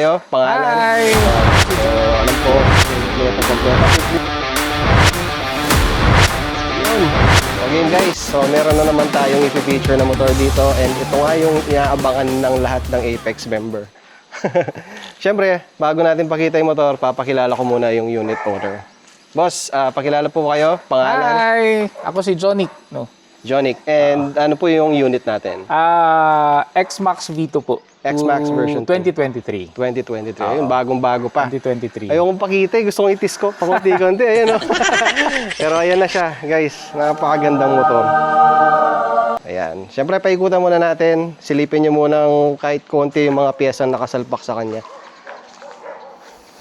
Pangalan? Hi! Alam ko, yun. Okay guys, so meron na naman tayong i-feature na motor dito and ito nga yung inaabangan ng lahat ng Apex member. Siyempre, bago natin pakita yung motor, papakilala ko muna yung unit owner. Boss, pakilala po kayo, pangalan? Hi! Ako si Jonic, no? Jonic. And ano po yung unit natin? X-Max V2 po. X-Max version 2023. 2023. Ayun, bagong-bago pa. 2023. Ayokong pakita eh. Gusto kong itis ko. Pakunti-kunti. Ayun, oh. Pero ayan na siya, guys. Napakagandang motor. Ayan. Siyempre, paikutan muna natin. Silipin nyo muna kahit konti yung mga piyesa na nakasalpak sa kanya.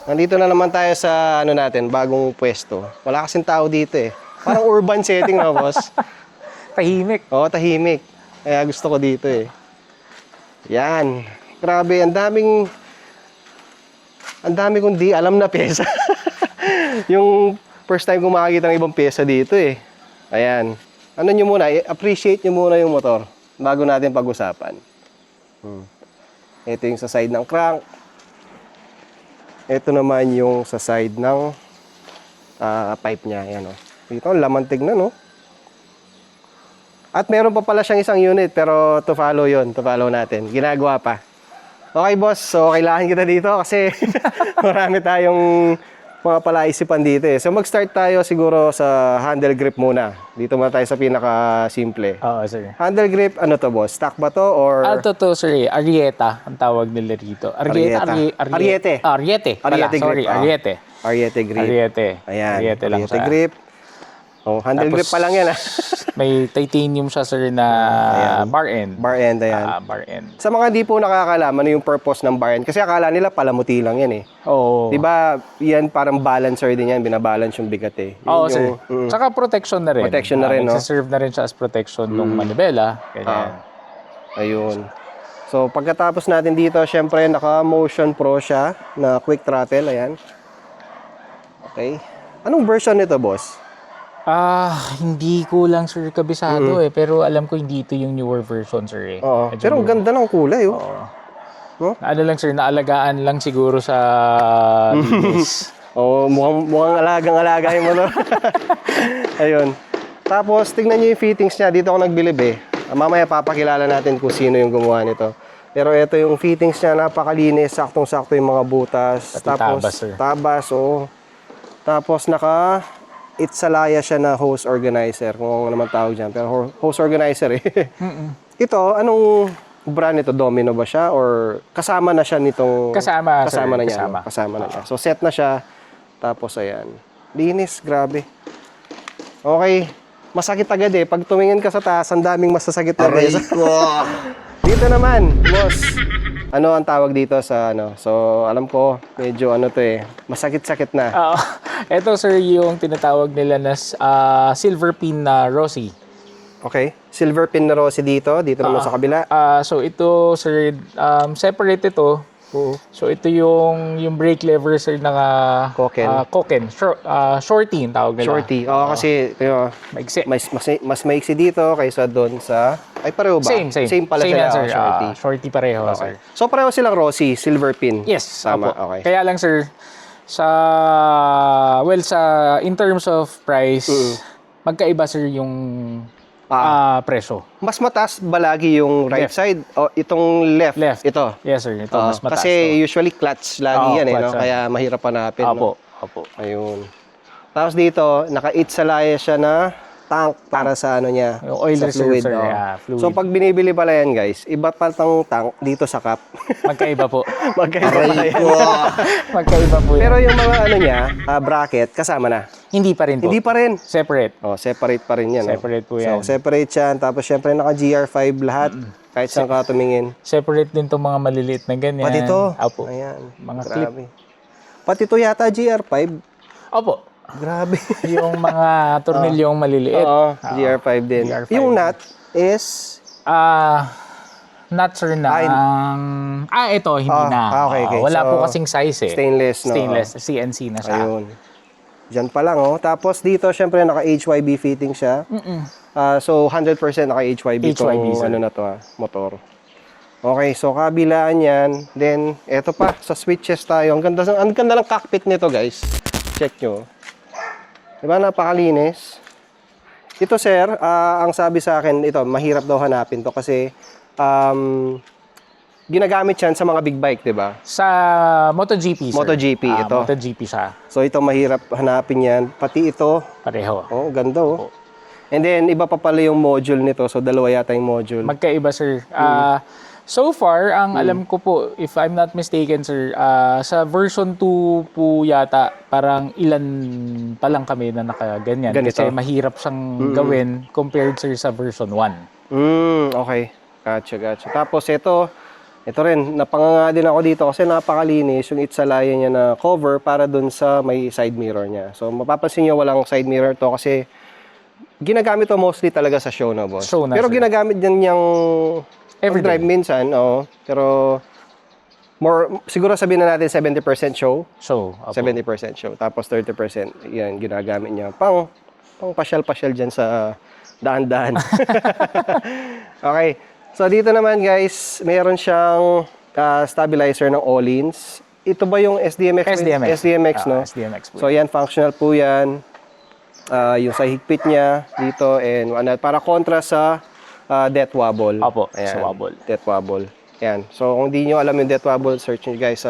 Nandito na naman tayo sa ano natin, bagong pwesto. Wala kasing tao dito eh. Parang urban setting na, boss. Tahimik. Oo, tahimik. Kaya gusto ko dito eh. Yan. Grabe, ang dami kong di alam na pyesa. Yung first time kong makakita ng ibang pyesa dito eh. Ayan. Ano nyo muna, appreciate nyo muna yung motor bago natin pag-usapan. Ito yung sa side ng crank. Ito naman yung sa side ng pipe niya. Ayan, oh. Dito, lamantig na, no? At meron pa pala siyang isang unit, pero to follow yun. To follow natin. Ginagawa pa. Okay, boss. So, kailangan kita dito kasi marami tayong mga palaisipan dito eh. So, mag-start tayo siguro sa handle grip muna. Dito muna tayo sa pinaka-simple. Oo, sir. Handle grip, ano to, boss? Stock ba to or... to, sir. Arieta, ang tawag nila rito. Arieta. Ariete. Ariete. Ariete grip. Sorry, Ariete. Ariete grip. Ariete. Ayan. Ariete lang Ariete siya. grip. Oh, handle Tapos, grip pa lang yan, ah. May titanium siya, sir, na bar end. Bar end, ayan. Bar end. Sa mga di po nakakalaman, ano yung purpose ng bar end? Kasi akala nila palamuti lang yan eh. Oo. Diba, yan parang balancer din yan, binabalance yung bigat eh. Yun Oo, yung, sir. Tsaka protection na rin. Protection na rin, no? Nagsiserve na rin siya as protection ng manibela. Ganyan. Ayun. So, pagkatapos natin dito, syempre, naka-Motion Pro siya na quick throttle, ayan. Okay. Anong version nito, boss? Hindi ko lang, sir, kabisado eh. Pero alam ko hindi ito yung newer version, sir eh. Oo. Medyo Pero ang ganda ng kulay, oh. Oo. No? Ano lang, sir, naalagaan lang siguro sa linis. Oo, mukhang alagang-alaga yung motor. Ayun. Tapos, tignan nyo yung fittings niya. Dito ako nagbilib eh. Mamaya papakilala natin kung sino yung gumawa nito. Pero ito yung fittings niya, napakalinis, saktong-sakto yung mga butas. Pati Tapos, tabas, sir. Tabas, oo. Tapos, Itsalaya siya na hose organizer, kung ano naman tawag dyan. Pero hose organizer eh. Ito, anong brand nito? Domino ba siya? Or kasama na siya nitong... Kasama, sir. Kasama na niya. Kasama. No? Kasama na niya. So, set na siya. Tapos, ayan. Linis, grabe. Okay. Masakit agad eh. Pag tumingin ka sa taas, ang daming masasakit na pesa. Dito naman, boss. Ano ang tawag dito sa ano? So, alam ko, medyo ano to eh. Masakit-sakit na. Ito, sir, yung tinatawag nila na silver pin na Rossi. Okay. Silver pin na rosy dito. Dito naman sa kabila. So, ito, sir, separate ito. So, ito yung brake lever, sir, na Koken. Koken. Shorty, yung tawag nila. Shorty. Oo, kasi Maigsi. mas maiksi dito kaysa doon sa... Ay, pareho ba? Same. Same pala Same sila. yan, sir. Shorty. Shorty pareho, Okay. sir. So, pareho silang rosy, silver pin. Yes. Tama, Opo. okay. Kaya lang, sir, in terms of price, magkaiba, sir, yung presyo. Mas mataas ba lagi yung right Left. side o itong left? Left. Ito. Yes, sir. Ito, mas mataas. Kasi usually clutch lagi yan eh, no? clutch, Kaya mahirap hanapin. No? Opo. Ayun. Tapos dito, naka-Itsalaya siya na tank para sa ano niya, Yung oil sa reserve, fluid. sir. Oh. Fluid. So pag binibili pala yan, guys, iba pa tang tank dito sa cup. Magkaiba po. Magkaiba pala yan. Magkaiba po yan. Pero yung mga ano niya, bracket, kasama na. Hindi pa rin po. Hindi pa rin. Separate. Oh, separate pa rin yan. Separate po yan. So, separate yan. Tapos, syempre, naka-GR5 lahat. Kahit saan ka tumingin. Separate din itong mga maliliit na ganyan. Pati ito. Opo. Ayan. Mga Grabe. Pati ito yata GR5. Opo. Grabe. Yung mga tornilyong maliliit. Oo, GR5 din. GR5. Yung nut is... Not sir na. Ito, hindi na. Okay. Wala So, po kasing size eh. Stainless, no? Stainless. CNC na siya. Ayun. Diyan pa lang, oh. Tapos dito, syempre, naka-HYB fitting siya. So, 100% naka-HYB HYB, tong sir. ano na to, motor. Okay, so kabilaan yan. Then, eto pa, sa switches tayo. Ang ganda ng cockpit nito, guys. Check nyo. Diba, napakalinis. Ito, sir, ang sabi sa akin, ito, mahirap daw hanapin to kasi ginagamit yan sa mga big bike, diba? Sa MotoGP, sir. MotoGP, ito. MotoGP siya. So, ito, mahirap hanapin yan. Pati ito, Pareho. oh, ganda, oh. And then, iba pa pala yung module nito. So, dalawa yata yung module. Magkaiba, sir. So far, ang alam ko po, if I'm not mistaken, sir, sa version 2 po yata, parang ilan pa lang kami na nakaganyan. Ganito? Kasi mahirap siyang gawin compared, sir, sa version 1. Okay. Gotcha. Tapos ito rin, napanganga din ako dito kasi napakalinis yung Itsalaya niya na cover para dun sa may side mirror niya. So, mapapansin niyo walang side mirror to kasi ginagamit to mostly talaga sa show na, boss. Show na, Pero sir. ginagamit din yung Everyday. drive minsan, oo. Pero siguro sabihin na natin 70% show. So, opo. 70% show. Tapos 30% yan ginagamit niya pang pasyal-pasyal dyan sa daan-daan. Okay. So dito naman, guys, mayroon siyang stabilizer ng Öhlins. Ito ba yung SDMX? SDMX, no? SDMX po. So yan, functional po yan. Yung sa higpit niya dito and para kontra sa death wobble. Opo, Ayan, sa wobble. Death wobble. Yan. So kung di nyo alam yung death wobble, search nyo guys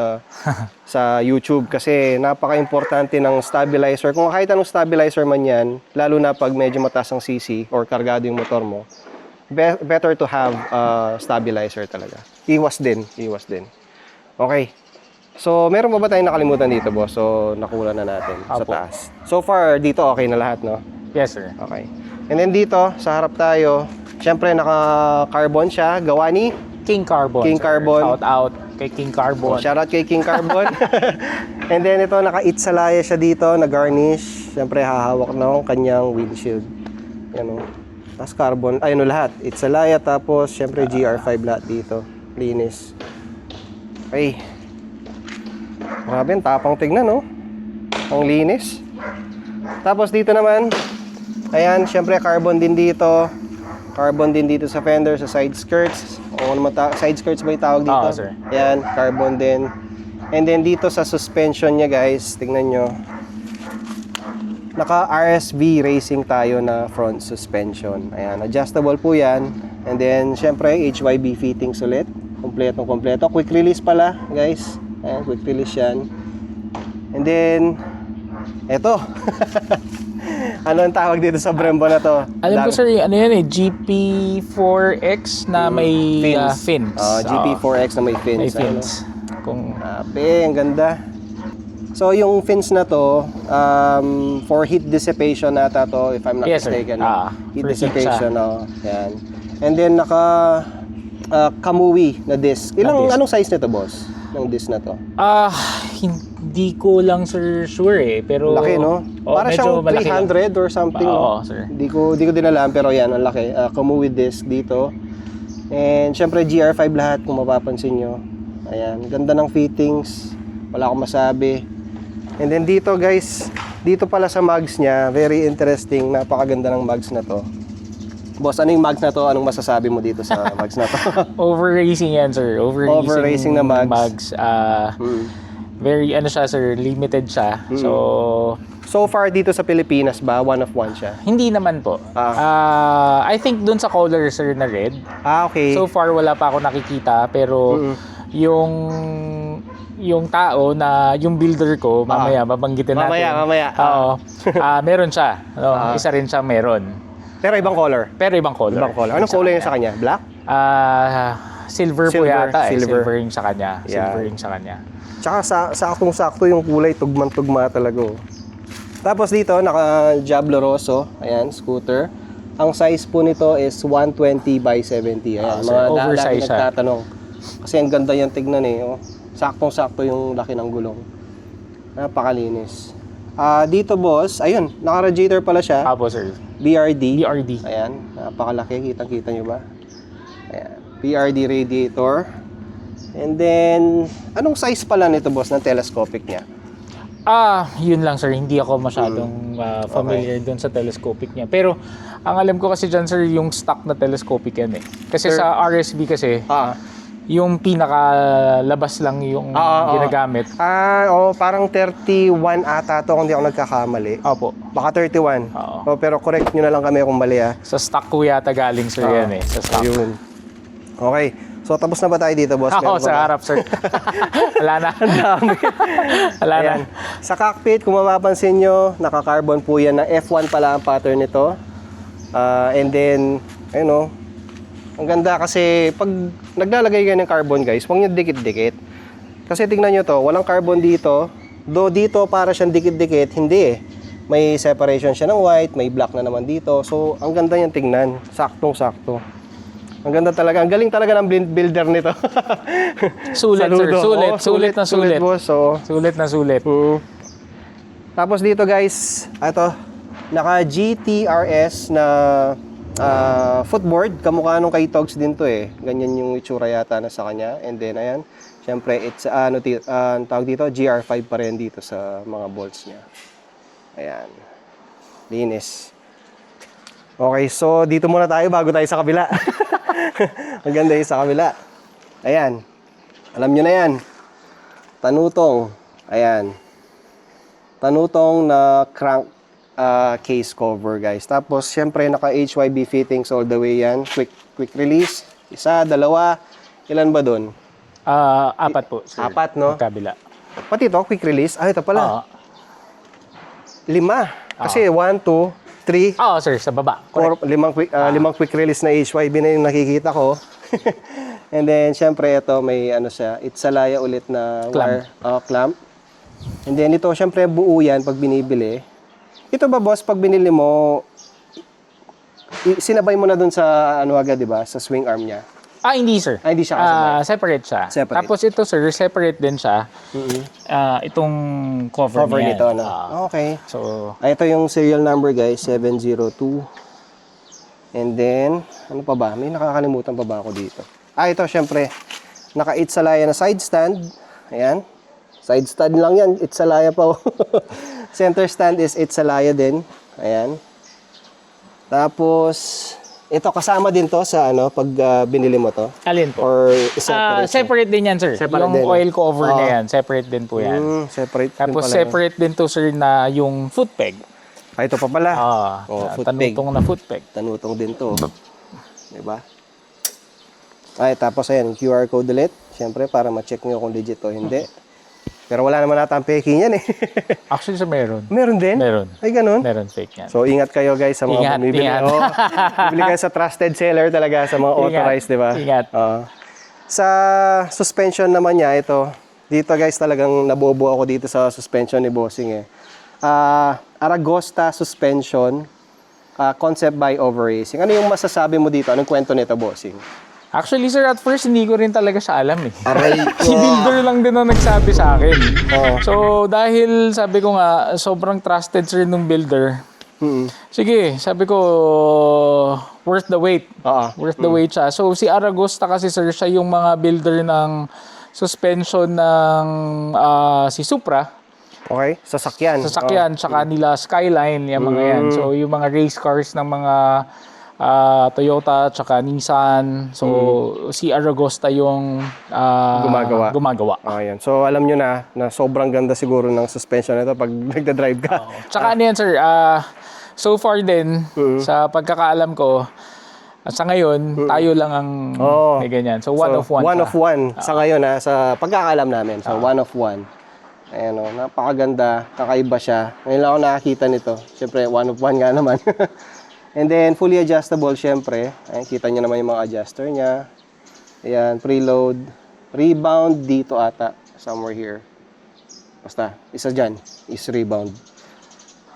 sa YouTube kasi napaka-importante ng stabilizer. Kung kahit anong stabilizer man yan, lalo na pag medyo mataas ang CC or kargado yung motor mo, better to have stabilizer talaga. Iwas din. Okay. So, meron pa ba tayong nakalimutan dito, boss? So, nakuha na natin sa Apo. taas. So far, dito okay na lahat, no? Yes, sir. Okay. And then dito, sa harap tayo, syempre naka-carbon siya. Gawa ni King Carbon. King sir. Carbon. Shout out kay King Carbon. Shoutout kay King Carbon. And then ito, naka-Itsalaya siya dito, na-garnish. Syempre, hahawak ng kanyang windshield. Yan o. Tapos carbon, ayun lahat. Itsalaya, tapos syempre GR5 lahat dito. Linis. Okay. Grabe, ang tapang tignan, no? Ang linis. Tapos dito naman, ayan, syempre carbon din dito. Carbon din dito sa fender, sa side skirts. O ano side skirts ba yung tawag dito? Oo, sir. Ayan, carbon din. And then dito sa suspension niya, guys, tingnan nyo. Naka RSV racing tayo na front suspension. Ayan, adjustable po yan. And then, syempre, HYB fittings ulit. Kompleto. Quick release pala, guys. Ayan, quick release yan. And then, eto. Ano ang tawag dito sa Brembo na to? Alam ko, sir, ano yan GP4X na may fins. GP4X na may fins. May fins. Kung Ang ganda. So, yung fins na to, for heat dissipation nata to, if I'm not Yes, sir. mistaken. Heat For heat dissipation, yan. And then, Kamui na disc. Anong size nito, boss? Ng disc na to? hindi ko lang, sir, sure pero Laki, no? Para medyo siyang malaki lang. 300 or something. Oo, sir. Hindi ko din alam, pero yan, ang laki. Kamui disc dito. And syempre GR5 lahat kung mapapansin nyo. Ayan, ganda ng fittings. Wala akong masabi. And then dito, guys, dito pala sa mags niya, very interesting. Napakaganda ng mags na to. Boss, ano yung mags na to? Anong masasabi mo dito sa mags na to? Over-racing yan, sir. Over-racing na mags. Very, siya, sir, limited siya. So far dito sa Pilipinas ba, one of one siya? Hindi naman po. I think dun sa color, sir, na red. Okay. So far, wala pa ako nakikita. Pero yung tao na yung builder ko, mamaya, babanggitin natin. Mamaya. Oo. Meron siya. Isa rin siya meron. Pero ibang color? Ibang color. Anong kulay niya sa kanya? Black? Silver po yata. Silver. Silver yung sa kanya. Yeah. Silver yung sa kanya. Tsaka saktong-sakto yung kulay, tugmang-tugma talaga. Tapos dito, naka-Diablo Rosso. Ayan, scooter. Ang size po nito is 120 by 70. Ayan, So, mga oversize dati siya. nagtatanong. Kasi ang ganda yan tignan eh. Oh. Saktong-sakto yung laki ng gulong. Napakalinis. Dito, boss, ayun, naka-radiator pala siya. Apo, sir. BRD. BRD. Ayan, napakalaki. Kitang-kita nyo ba? Ayan, BRD radiator. And then, anong size pala nito, boss, ng telescopic niya? Yun lang, sir. Hindi ako masyadong familiar doon sa telescopic niya. Pero, ang alam ko kasi dyan, sir, yung stock na telescopic yan eh. Kasi Sir, sa RSB kasi, yung pinakalabas lang yung ginagamit. Parang 31 ata to kung di ako nagkakamali. Opo. Baka 31. Oo. Pero correct nyo na lang kami kung mali Sa stock ko yata galing sir yan eh. Sa stock. Ayun. Okay. So, tapos na ba tayo dito, boss? Ako Meron sa ba? harap sir. Wala na. Wala na. Ayan. Sa cockpit, kung mapapansin nyo, naka-carbon po yan na F1 pala ang pattern nito. And then, ayun o. Ang ganda kasi pag naglalagay kayo ng carbon guys, huwag nyo dikit-dikit. Kasi tingnan nyo to, walang carbon dito. Do dito para siyang dikit-dikit, hindi eh. May separation siya ng white, may black na naman dito. So, ang ganda niyang tingnan. Saktong-sakto. Ang ganda talaga. Ang galing talaga ng builder nito. Sulit sir. Saludo. Sulit. Oo, Sulit na sulit. boss. Oo. Sulit na sulit. Tapos dito guys, ito, naka GTRS na footboard. Kamukha nung kay Togs din to eh. Ganyan yung itsura yata na sa kanya. And then ayan, syempre it's ang tawag dito, GR5 pa rin dito sa mga bolts niya. Ayan. Linis. Okay, so dito muna tayo bago tayo sa kabila. Ang ganda yung sa kabila. Ayan. Alam nyo na yan. Tanutong. Ayan. Tanutong na crank case cover, guys. Tapos, syempre, naka HYB fittings all the way yan. Quick release. Isa, dalawa. Ilan ba dun? 4 po sir. 4, no? Kabila. Pati ito, quick release. Ito pala. 5. Kasi 1, 2, 3, Oo sir, sa baba. 4, 5 quick release na HYB na yung nakikita ko. And then, syempre, ito may ano siya, Itsalaya ulit na wire, clamp. And then, ito, syempre, buo yan pag binibili. Ito ba, boss, pag binili mo, sinabay mo na dun sa, ano agad, di ba? Sa swing arm niya. Hindi sir. Hindi siya kasabay. Separate siya. Separate. Tapos ito sir, separate din siya. Itong cover niya. nito, no? Okay. So, Ito yung serial number, guys, 702. And then, ano pa ba? May nakakalimutan pa ba ako dito? Ito, syempre, naka-Itsalaya na side stand. Ayan. Side stand lang yan. Itsalaya pa. Center stand is Itsalaya din. Ayan. Tapos, ito kasama din to sa ano, pag binili mo to? alin po? Or separate? Separate din yan sir. Separate yung din. oil cover na yan, separate din po yan. Separate din Tapos pala. separate din to sir na yung foot peg. Ito pa pala. Foot peg. Tanutong na foot peg. Tanutong din to. Diba? Tapos ayan, QR code ulit. Siyempre, para ma-check nyo kung legit o hindi. Pero wala naman nata ang peking yan eh. Actually sir, meron. Meron din? Meron. Ay, ganun? Meron fake yan. So, ingat kayo guys sa mga bumibili. Ingat. Bibili kayo sa trusted seller talaga, sa mga authorized, di ba? Ingat. Sa suspension naman niya, ito. Dito guys, talagang nabobo ako dito sa suspension ni Bossing eh. Aragosta suspension, concept by Overracing. Ano yung masasabi mo dito? Anong kwento nito, Bossing? Actually sir, at first hindi ko rin talaga siya alam eh. Aray Si builder lang din ang nagsabi sa akin. So dahil sabi ko nga, sobrang trusted sir nung builder. Sige, sabi ko, worth the wait. Worth the wait siya. So si Aragosta kasi sir, siya yung mga builder ng suspension ng si Supra. Okay, sasakyan. Tsaka nila Skyline, yung mga yan. So yung mga race cars ng mga Toyota, tsaka Nissan. So si Aragosta yung gumagawa. Ayan. So alam nyo na sobrang ganda siguro ng suspension nito pag nagda-drive ka. Tsaka ano yan sir, so far din, sa pagkakaalam ko, sa ngayon, tayo lang ang may ganyan. So one of one One siya. of one sa ngayon sa pagkakaalam namin. So one of one. Ayan o, napakaganda, kakaiba siya. Ngayon lang ako nakakita nito. Siyempre, one of one nga naman. And then, fully adjustable, syempre. Ayan, kita nyo naman yung mga adjuster niya. Ayan, preload. Rebound dito ata. Somewhere here. Basta, isa dyan is rebound.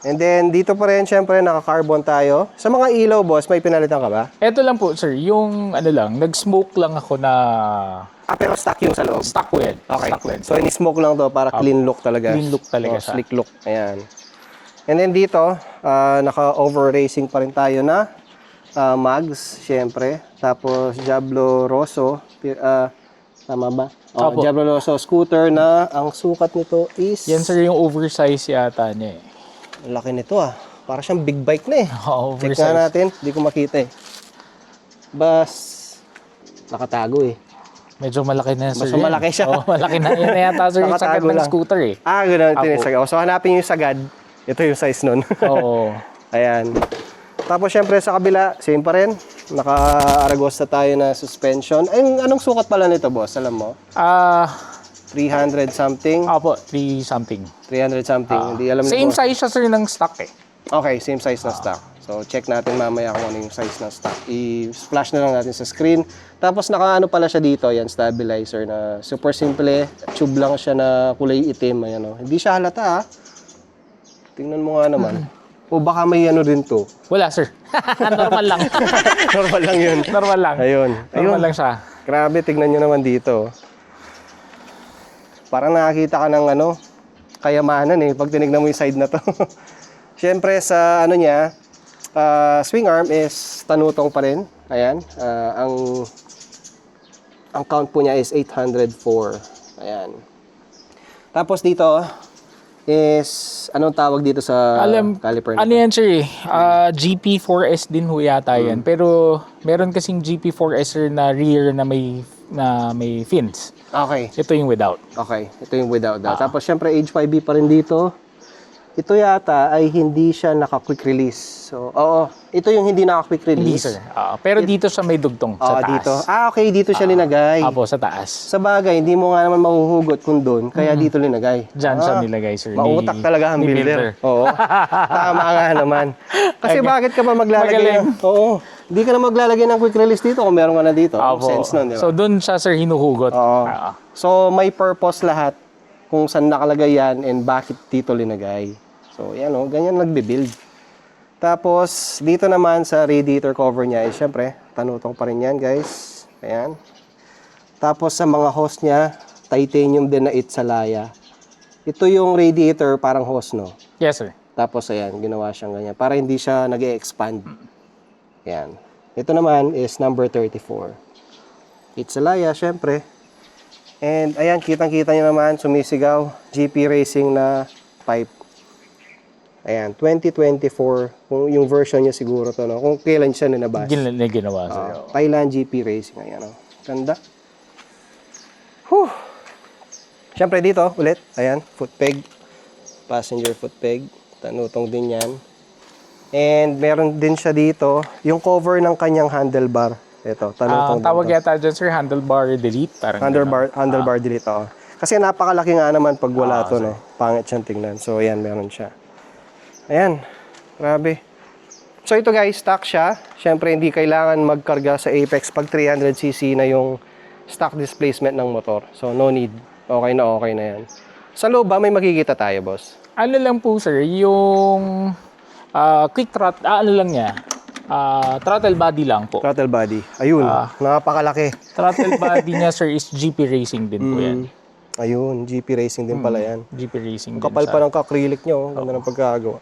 And then, dito pa rin, syempre, naka-carbon tayo. Sa mga ilaw, boss, may pinalitan ka ba? Ito lang po, sir. Yung ano lang, nag-smoke lang ako na Pero stock yung sa loob. stock weld. Okay. Stock weld. So, in-smoke lang to para clean look talaga. Clean look talaga siya. Slick look. Ayan. And then dito, naka-over-racing pa rin tayo na mags, syempre. Tapos, Diablo Rosso. Tama ba? Opo. Diablo Rosso scooter na ang sukat nito is... Yan sir yung oversize yata niya eh. Ang laki nito Para siyang big bike na eh. Check Oversize. nga natin. Hindi ko makita eh. Bas, nakatago eh. Medyo malaki na sir. Mas malaki siya. Oo, malaki na. Yan na yata sir yung sagad Nakatago ng lang. scooter eh. Gano'n. Ito Apo. yung sagad. So, hanapin yung sagad. Ito yung size nun. Oo. Ayan. Tapos, syempre, sa kabila, same pa rin. Naka-Aragos na tayo na suspension. Ay, anong sukat pala nito, boss? Alam mo? 300 something. Opo, 3 something. 300 something. Hindi alam Same ko. size siya sir ng stock eh. Okay, same size na stock. So, check natin mamaya kung ano yung size ng stock. I-flash na lang natin sa screen. Tapos, naka-ano pala siya dito. Yan, stabilizer na super simple. Tube lang siya na kulay itim. Ayan, oh. Hindi siya halata, ha? Tingnan mo nga naman. O baka may ano din to. Wala sir. Normal lang. Normal lang yun. Normal lang. Ayun. Normal lang siya. Grabe, tignan nyo naman dito. Parang nakakita ka ng ano, kayamanan eh, pag tinignan mo yung side na to. Siyempre sa ano niya, swing arm is tanutong pa rin. Ayan. Ang count po niya is 804. Ayan. Tapos dito is, anong tawag dito sa caliper na Ano to? yan sir eh? GP4S din ho yata yan. Pero meron kasing GP4S sir na rear na may fins. Okay. Ito yung without. Okay, ito yung without that. Tapos syempre H5B pa rin dito. Ito yata ay hindi siya naka-quick release. So, oo, ito yung hindi naka-quick Hindi release. sir. Pero dito sa may dugtong sa taas. Dito. Okay, dito siya linagay. Apo, sa taas. Sa bagay, hindi mo nga naman mahuhugot kung doon, kaya dito linagay. Diyan siya nilagay sir. Mautak talaga ang ni builder. Oo. Tama nga naman. Kasi bakit ka ba maglalagay Magaling. Oo. Hindi ka na maglalagay ng quick release dito kung meron ka na dito. Apo. Sense nun, di ba? So doon siya sir hinuhugot. Oo. So, may purpose lahat kung saan nakalagay yan and bakit dito linagay. So, yan o. Ganyan nagbe-build. Tapos, dito naman sa radiator cover niya, syempre, tanutong pa rin yan, guys. Ayan. Tapos, sa mga hose niya, titanium din na itsalaya. Ito yung radiator, parang hose, no? Yes sir. Tapos, ayan, ginawa siyang ganyan. Para hindi siya nag-e-expand. Ayan. Ito naman is number 34. Itsalaya, syempre. And ayan, kitang-kita nyo naman, sumisigaw, GP Racing na pipe. Ayan, 2024, kung yung version niya siguro to, no? Kung kailan siya ninabas. Ginawa sir. Thailand GP Racing, ayan, no? Ganda. Whew. Siyempre dito, ulit, ayan, foot peg. Passenger foot peg. Tanutong din yan. And meron din siya dito, yung cover ng kanyang handlebar. Ito, tanutong din Tawag to. yata dyan sir, handlebar delete. Parang Handlebar delete, oh. Kasi napakalaki nga naman pag wala to, no? Pangit siyang tingnan. So, ayan, meron siya. Ayan, grabe. So, ito guys, stock siya. Siyempre, hindi kailangan magkarga sa Apex pag 300cc na yung stock displacement ng motor. So, no need. Okay na yan. Sa loob ba, may makikita tayo, boss? Ano lang po sir, yung quick throttle, ano lang niya, throttle body lang po. Throttle body. Ayun, napakalaki. Throttle body niya sir is GP Racing din po yan. Ayun, GP Racing din pala yan. GP Racing din Kapal pa ng acrylic nyo, ganda ng pagkagawa.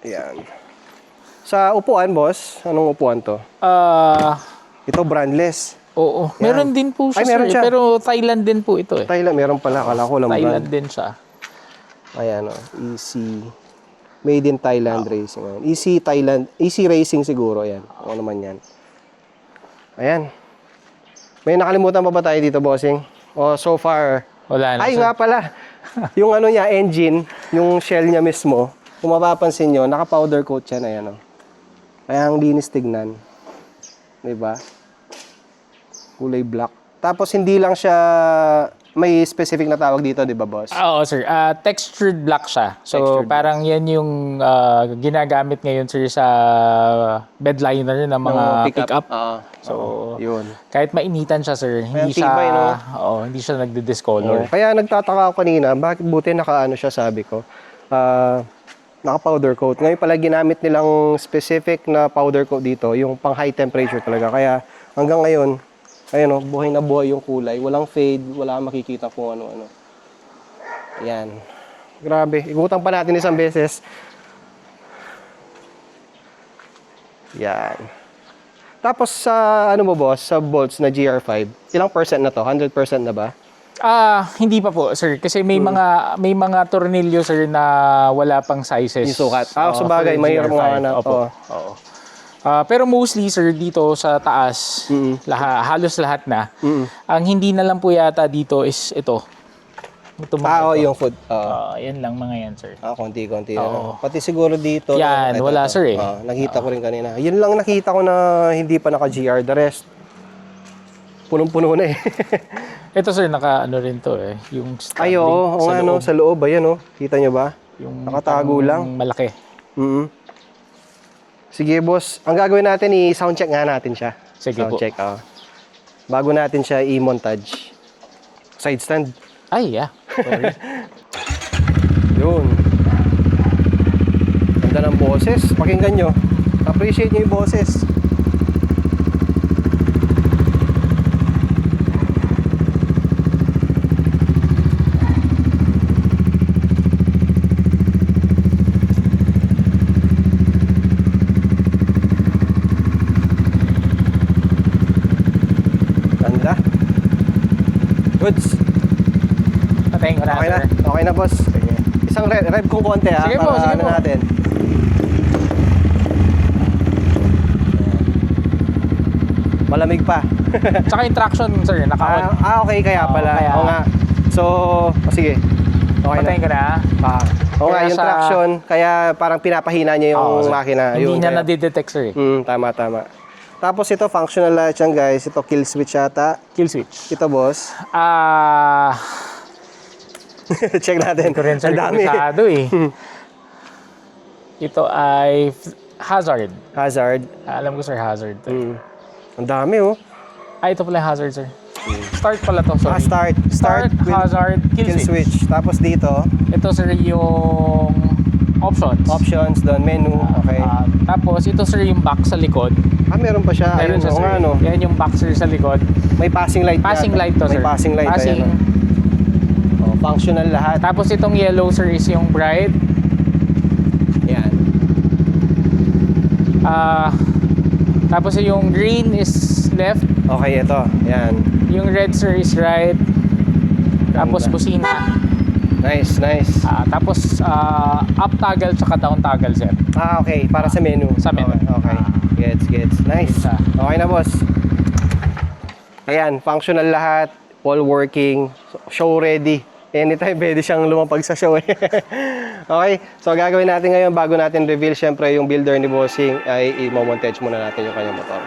Ayan. Sa upuan, boss, anong upuan to? Ito, brandless. Oo, meron din po siya, Ay, meron sir, siya. pero Thailand din po ito eh. Thailand, meron pala. Akala ko lang Thailand brand. din siya. Ayan, oh, easy. Made in Thailand Racing. Ayan. Easy Racing siguro, ayan. Ano naman yan. Ayan. May nakalimutan pa ba tayo dito, bossing? O, so far. Wala na Ay, sir. nga pala. Yung ano niya, engine, yung shell niya mismo, kung mapapansin nyo, naka-powder coat siya na yan, oh. Kaya ang linis tignan. Diba? Kulay black. Tapos hindi lang siya may specific na tawag dito, di ba, boss? Oo, sir. Textured black siya. So, Textured parang yan yung ginagamit ngayon, sir, sa bedliner ng mga pick-up. So, yun. Kahit mainitan siya, sir, hindi siya, tibay, no? hindi siya nagdi-discolor. Kaya nagtataka ako kanina, bakit buti nakaano siya, sabi ko. Naka-powder coat. Ngayon pala ginamit nilang specific na powder coat dito, yung pang high temperature talaga. Kaya hanggang ngayon, ayun o, buhay na buhay yung kulay. Walang fade, wala kang makikita kung ano-ano. Ayan. Grabe. Igutan pa natin isang beses. Yan. Tapos sa ano mo, boss, sa bolts na GR5, ilang percent na to? 100% na ba? Hindi pa po, sir. Kasi may mga tornilyo, sir, na wala pang sizes. Yung sukat. Oo, Sa bagay, for mayroon GR5. mga na. Opo. Oo. Pero mostly, sir, dito sa taas, halos lahat na. Ang hindi na lang po yata dito is ito. Ito mga ito. Yung food. Yan lang mga yan, sir. Konti-konti na. Pati siguro dito. Yan, wala, sir, eh. Nakita ko rin kanina. Yun lang nakita ko na hindi pa naka-GR. The rest, punong-puno na eh. Ito, sir, naka-ano rin to eh. Yung Ay, oo. Sa loob. Ayan, Kita nyo ba? Yung nakatago lang. Malaki. Sige, boss. Ang gagawin natin, i-sound check nga natin siya. Sige sound po. check, bago natin siya i-montage. Side stand. Ay, yeah. Sorry. Yun. Ganda ng boses. Pakinggan nyo. Appreciate nyo yung boses. Ganda. Goods. Patayin ko na, Okay na. sir. Okay na, boss. Sige. Isang rev kung konti, Sige po, para sige ano po. natin. Malamig pa. Tsaka yung traction, sir, naka-on. Okay, kaya pala. kaya. Oo nga. So, sige. Okay Patayin ko na. Oo nga, Kaya yung sa- traction, kaya parang pinapahina niya yung sir. makina. Hindi Yun, niya kaya- nadidetect, sir. Tama. Tapos ito, functional light yan, guys. Ito, kill switch yata. Kill switch. Ito, boss. Check natin. Ito rin, sir, Ang dami. komisado eh. Ito ay hazard. Hazard. Alam ko, sir, hazard. Ang dami, Ito pala yung hazard, sir. Start pala to, sorry. Start with hazard, kill switch. Tapos dito, Ito, sir, yung options. options, doon, menu. Okay. Tapos, ito, sir, yung back sa likod. Meron pa siya. Meron siya, oo sir. nga, no? Yan yung back, sir, sa likod. May passing light. Passing yata. light to, sir. May passing light. Passing. Ayan, functional lahat. Tapos, itong yellow, sir, is yung bright. Yan. Tapos, yung green is left. Okay, ito. Yan. Yung red, sir, is right. Tapos, Ganda. busina. Nice. Tapos, up toggle tsaka down toggle, sir. Okay. Para sa menu. Sa menu. Okay. Gets. Nice. Isa. Okay na, boss. Ayan. Functional lahat. All working. Show ready. Anytime pwede siyang lumapag sa show eh. Okay. So, gagawin natin ngayon bago natin reveal, syempre, yung builder ni Bossing ay i-montage muna natin yung kanyang motor.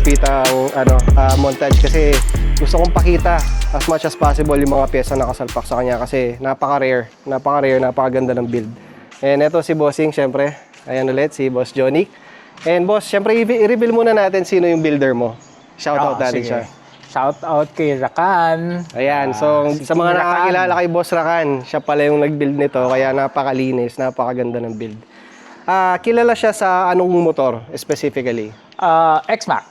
malulupitang montage kasi gusto kong pakita as much as possible yung mga pyesa na nakasalpak sa kanya kasi napaka-rare, napakaganda ng build. And ito si Bossing, syempre. Ayan ulit, si Boss Johnny. And boss, syempre i-reveal muna natin sino yung builder mo. Shoutout natin sige. siya. Shout out kay Rakan. Ayan, so si sa mga King Rakan. nakakilala kay Boss Rakan, siya pala yung nag-build nito, kaya napakalinis, napakaganda ng build. Kilala siya sa anong motor specifically? X-Max.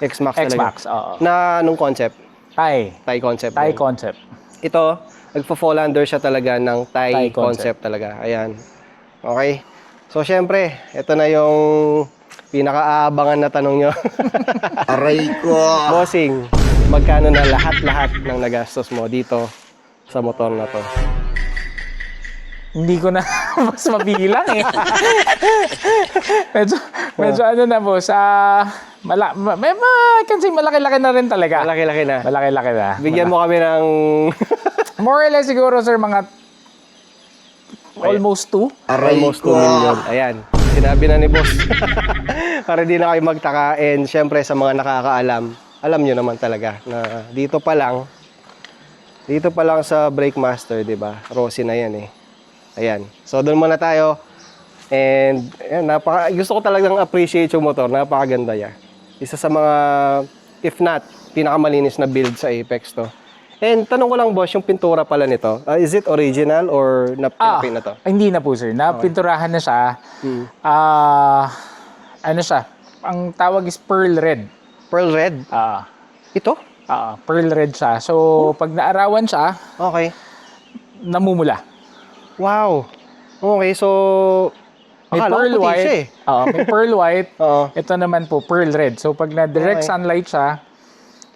X-Max talaga. X-Max, oo. Na anong concept? Thai. Thai concept. Thai din. concept. Ito, nagpo-fall under siya talaga ng Thai, Thai concept talaga. Ayan. Okay. So, syempre, ito na yung pinaka-aabangan na tanong nyo. Aray ko! Bossing, magkano na lahat-lahat ng nagastos mo dito sa motor na to? Hindi ko na mas mabilang eh. medyo ano na boss, kasi malaki-laki na rin talaga. Malaki-laki na. Malaki-laki na. Bigyan mo kami ng... More or less siguro sir, mga almost 2. Aray almost 2 ko! million. Ayan. Sinabi na ni boss. Para di na kayo magtaka. And syempre sa mga nakakaalam, alam nyo naman talaga na dito pa lang sa Brake Master, di ba? Rossi na yan eh. Ayan. So doon muna tayo. And ayan, gusto ko talagang appreciate yung motor. Napakaganda niya. Isa sa mga, if not, pinakamalinis na build sa Apex to. And tanong ko lang boss, yung pintura pala nito, is it original or napinapin na to? Hindi na po sir. Napinturahan na siya. Ano siya? Ang tawag is pearl red. Pearl red? Ito? Pearl red siya. So, pag naarawan siya, Okay. namumula. Wow. Okay, so... May akala ko pearl puti white. siya eh. May pearl white. Oo. Ito naman po, pearl red. So, pag na-direct Okay. sunlight siya,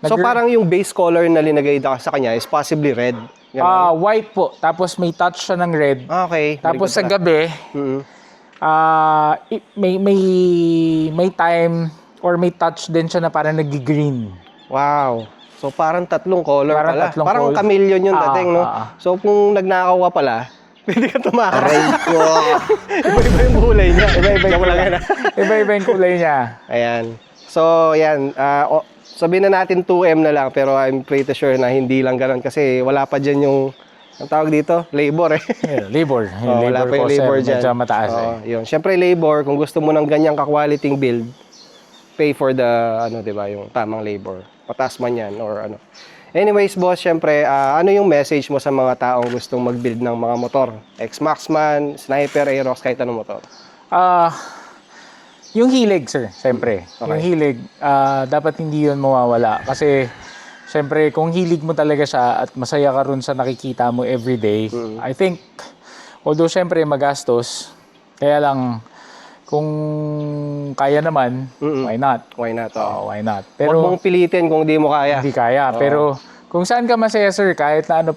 So parang yung base color na linagay sa kanya is possibly red. Ganun. white po. Tapos may touch siya ng red. Okay. Tapos sa Very good gabi, Mhm. may time or may touch din siya na parang nag-green. Wow. So parang tatlong color Parang pala. tatlong Parang color. chameleon yung dating, no? Ah. So kung nagnakaw ka pala, pwede ka tumakas. Aray ko! Iba-iba yung kulay niya. Iba-iba yung kulay niya. Iba-iba yung kulay niya. Ayan. So, yan. Sabihin na natin 2M na lang, pero I'm pretty sure na hindi lang ganun kasi wala pa dyan yung, ang tawag dito, labor eh. Labor. Yung Wala pa yung cost, labor dyan. medyo mataas Yun. Siyempre labor, kung gusto mo ng ganyang ka-quality build, pay for the, diba, yung tamang labor. Patas man yan or ano. Anyways, boss, siyempre, ano yung message mo sa mga taong gustong mag-build ng mga motor? X-Max man, Sniper, Aerox, kahit anong motor. Yung hilig, sir, siyempre. Okay. Yung hilig, dapat hindi yun mawawala. Kasi, siyempre, kung hilig mo talaga siya at masaya ka rin sa nakikita mo everyday, I think, although siyempre magastos, kaya lang, kung kaya naman, why not? Why not? Why not? Huwag Pero, mong pilitin kung di mo kaya. hindi kaya. Pero, kung saan ka masaya, sir, kahit na ano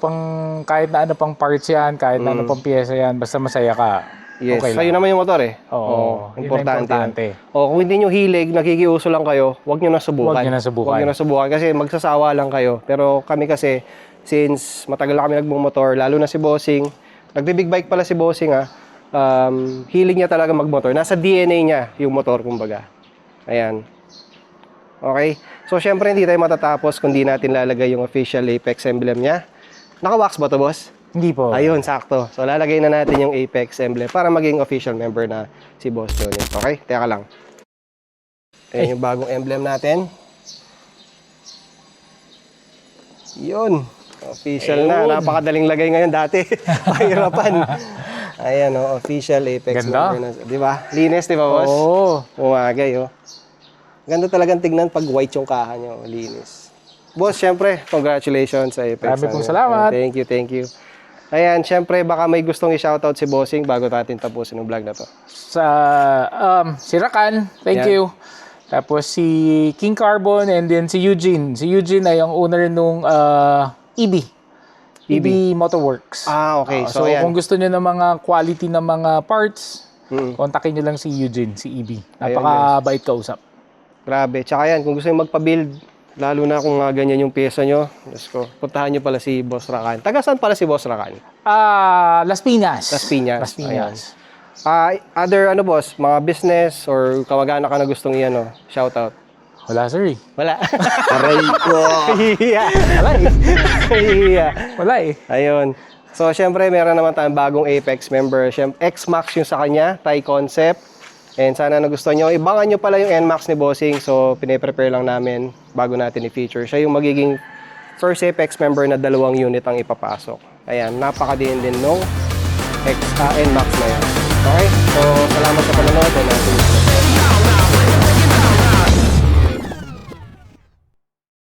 pang parts yan, kahit na ano pang pyesa yan, basta masaya ka. Yes, Okay sa'yo lang. naman yung motor eh. Oo, yun ang importante. Kung hindi nyo hilig, nakikiuso lang kayo, huwag nyo na subukan. Huwag nyo na subukan. Huwag nyo na subukan kasi magsasawa lang kayo. Pero kami kasi, since matagal na kami nagmumotor, lalo na si Bossing, nagbe-big bike pala si Bossing hilig niya talaga magmotor. Nasa DNA niya yung motor, kumbaga. Ayan. Okay? So, syempre, hindi tayo matatapos kung di natin lalagay yung official Apex emblem niya. Naka-wax ba to, boss? Hindi po. Ayun, sakto. So, lalagay na natin yung Apex emblem para maging official member na si Boss Johnny. Okay? Teka lang. Ayan yung bagong emblem natin. Yun. Official na. Napakadaling lagay ngayon dati. Pahirapan. Ayan, official Apex Ganda. member na. Di ba? Linis, di ba, boss? Oo. Umagay, Ganda talagang tignan pag white yung kaha nyo. Linis. Boss, syempre, congratulations sa Apex. Marami pong salamat. Thank you. Ayan, syempre, baka may gustong i-shoutout si Bossing bago natin tapusin yung vlog na to. Si Rakan, thank Yan. you. Tapos si King Carbon and then si Eugene. Si Eugene ay ang owner nung EB. EB Motorworks. Okay. So ayan. kung gusto niyo ng mga quality ng mga parts, kontakin niyo lang si Eugene, si EB. Napakabait kausap. Grabe. Tsaka yan, kung gusto nyo magpa-build, lalo na kung ganyan yung pyesa nyo, Diyos ko, puntahan nyo pala si Boss Rakan. Taga saan pala si Boss Rakan? Las Piñas. Las Piñas. Las Piñas. Other, boss, mga business or kamag-anak ka na gustong shoutout? Wala, sir. Wala. Aray ko. Hihiya. Wala eh. Hihiya. Wala eh. Ayun. So, syempre, meron naman tayong bagong Apex member. Syempre, X-Max yung sa kanya, Thai concept. And sana nagustuhan nyo. Ibangan nyo pala yung NMAX ni Bossing. So, pine-prepare lang namin bago natin i-feature. Siya yung magiging first Apex member na 2 unit ang ipapasok. Ayan, napakadiin din nung NMAX na yan. Okay? So, salamat sa panonood and